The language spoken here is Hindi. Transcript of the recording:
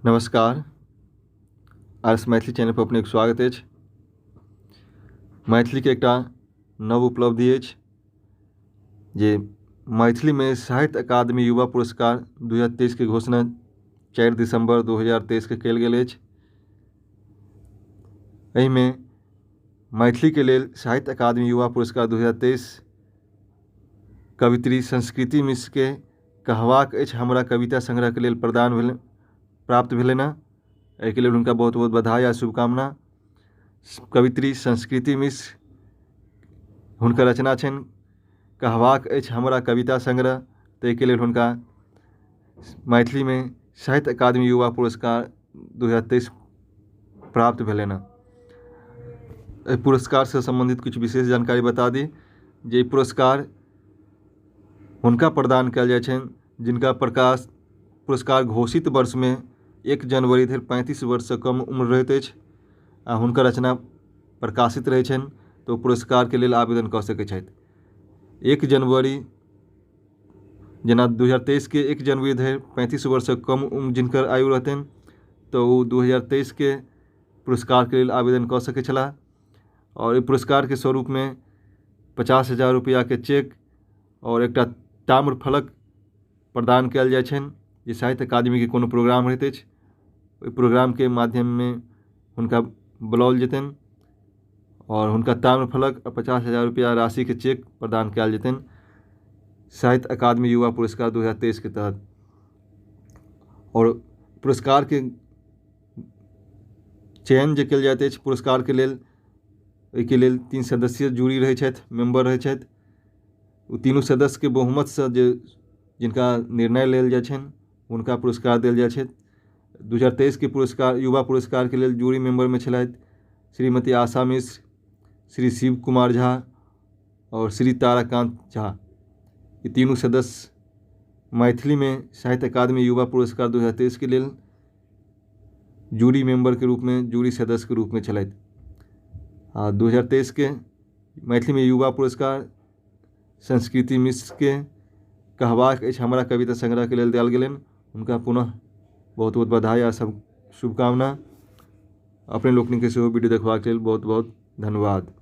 नमस्कार। आरएस मैथिली चैनल पर अपनेक स्वागत अछि। मैथिली के एकटा नव उपलब्धि अछि जे मैथिली में साहित्य अकादमी युवा पुरस्कार 2023 के घोषणा 4 दिसंबर 2023 के कयल गेल अछि। एहि में मैथिली के लेल साहित्य अकादमी युवा पुरस्कार 2023 कवित्री संस्कृति मिश्र के कहवाक अछि हमरा कविता संग्रह के लेल प्राप्त भेलनि हँ। एहिके लेल हुनका बहुत बहुत बधाई आ शुभकामना। कवित्री संस्कृति मिश्र हुनकर रचना छनि कहवाक अछि हमरा कविता संग्रह। ताहिके लेल हुनका मैथिली में साहित्य अकादमी युवा पुरस्कार 2023 प्राप्त भेलनि हँ। एहि पुरस्कार से संबंधित कुछ विशेष जानकारी बता दी जे पुरस्कार हुनका प्रदान कयल जाइ छनि जिनका पुरस्कार घोषित वर्ष में 1 जनवरी धरि 35 वर्ष से कम उम्र रहैत अछि आ हुनकर रचना प्रकाशित रहै छनि तो पुरस्कार के लेल आवेदन कऽ सकैत छथि। 1 जनवरी जेना 2023 के 1 जनवरी धरि 35 वर्ष से कम उम्र जिनकर आयु रहतनि तो वो 2023 के पुरस्कार के लेल आवेदन कऽ सकैत छलाह। और पुरस्कार के स्वरूप में 50,000 रुपया के चेक और एकटा ताम्र फलक प्रदान कयल जाइ छनि जे साहित्य अकादमी के कोनो प्रोग्राम रहैत अछि ओहि प्रोग्राम के माध्यम में हुनका बुलाओल जेतनि और हुनका ताम्र फलक और 50,000 रुपया राशि के चेक प्रदान कयल जेतनि साहित्य अकादमी युवा पुरस्कार 2023 के तहत। और पुरस्कार के चयन जे कयल जाइत अछि पुरस्कार के लेल एहिके लेल 3 सदस्यीय जूरी रहै छथि, मेंबर रहै छथि। ओ तीनों सदस्य के बहुमत से जिनका निर्णय लेल जाइ छनि हुनका पुरस्कार देल जाइ छथि। 2023 के पुरस्कार युवा पुरस्कार के लेल जूरी मेंबर में छलथि श्रीमती आशा मिश्र, श्री शिव कुमार झा और श्री ताराकांत झा। ये तीनों सदस्य मैथिली में साहित्य अकादमी युवा पुरस्कार 2023 के लेल जूरी मेंबर के रूप में जूरी सदस्य के रूप में छलथि। 2023 के मैथिली में युवा पुरस्कार संस्कृति मिश्र के कहवाक अछि हमरा कविता संग्रह के लेल देल गेलनि। उनका पुनः बहुत बहुत बधाई आ सब शुभकामना। अपने लोकनि के सेहो वीडियो देखबाक लेल बहुत बहुत धन्यवाद।